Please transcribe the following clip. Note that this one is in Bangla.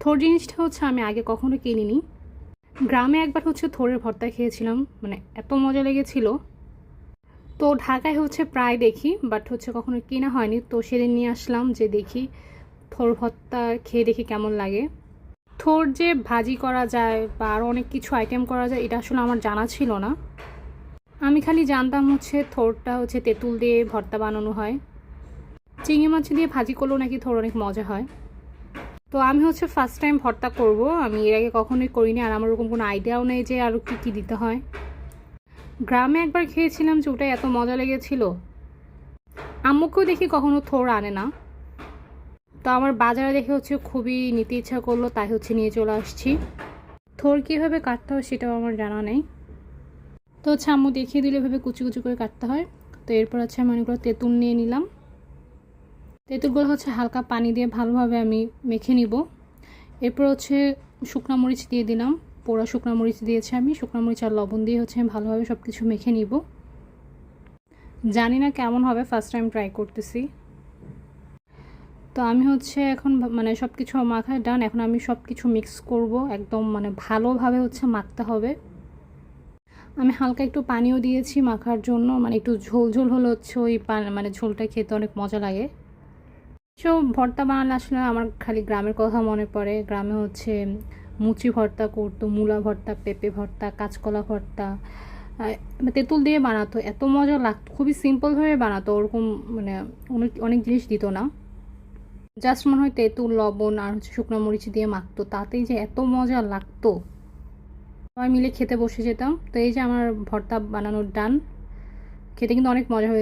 থোর জিনিসটা হচ্ছে আমি আগে কখনো কিনিনি। গ্রামে একবার হচ্ছে থোরের ভর্তা খেয়েছিলাম, মানে এত মজা লেগেছিল। তো ঢাকায় হচ্ছে প্রায় দেখি, বাট হচ্ছে কখনো কেনা হয়নি। তো সেদিন নিয়ে আসলাম যে দেখি থোর ভর্তা খেয়ে দেখি কেমন লাগে। থোর যে ভাজি করা যায় বা আরও অনেক কিছু আইটেম করা যায়, এটা আসলে আমার জানা ছিল না। আমি খালি জানতাম হচ্ছে থোরটা হচ্ছে তেঁতুল দিয়ে ভর্তা বানানো হয়, চিংড়ি মাছ দিয়ে ভাজি করলেও নাকি থোর অনেক মজা হয়। তো আমি হচ্ছে ফার্স্ট টাইম ভর্তা করব, আমি এর আগে কখনোই করিনি, আর আমার ওরকম কোনো আইডিয়াও নেই যে আরও কী কী দিতে হয়। গ্রামে একবার খেয়েছিলাম যে ওটা এত মজা লেগেছিল। আম্মুকেও দেখি কখনো থোর আনে না, তো আমার বাজারে দেখে হচ্ছে খুবই নিতে ইচ্ছা করলো, তাই হচ্ছে নিয়ে চলে আসছি। থোর কীভাবে কাটতে হয় সেটাও আমার জানা নেই, তো হচ্ছে আম্মু দেখিয়ে দিলে এভাবে কুচি কুচি করে কাটতে হয়। তো এরপর হচ্ছে আমি অনেকগুলো তেঁতুল নিয়ে নিলাম। তেঁতুলগুলো হচ্ছে হালকা পানি দিয়ে ভালোভাবে আমি মেখে নিব। এরপর হচ্ছে শুকনো মরিচ দিয়ে দিলাম, পোড়া শুকনো মরিচ দিয়েছি আমি। শুকনো মরিচ আর লবণ দিয়ে হচ্ছে আমি ভালোভাবে সব কিছু মেখে নিব। জানি না কেমন হবে, ফার্স্ট টাইম ট্রাই করতেছি। তো আমি হচ্ছে এখন মানে সব কিছু মাখা ডান। এখন আমি সব কিছু মিক্স করব, একদম মানে ভালোভাবে হচ্ছে মাখতে হবে। আমি হালকা একটু পানিও দিয়েছি মাখার জন্য, মানে একটু ঝোল ঝোল হলে হচ্ছে ওই মানে ঝোলটা খেতে অনেক মজা লাগে। সব ভর্তা বানালে আসলে আমার খালি গ্রামের কথা মনে পড়ে। গ্রামে হচ্ছে মুচি ভর্তা করতো, মূলা ভর্তা, পেঁপে ভর্তা, কাঁচকলা ভর্তা, তেঁতুল দিয়ে বানাতো, এত মজা লাগতো। খুবই সিম্পলভাবে বানাতো, ওরকম মানে অনেক অনেক জিনিস দিত না, জাস্ট মনে হয় তেঁতুল, লবণ আর হচ্ছে শুকনো মরিচ দিয়ে মাখতো, তাতেই যে এত মজা লাগতো। সবাই মিলে খেতে বসে যেতাম। তো এই যে আমার ভর্তা বানানোর ডান, খেতে কিন্তু অনেক মজা হয়েছে।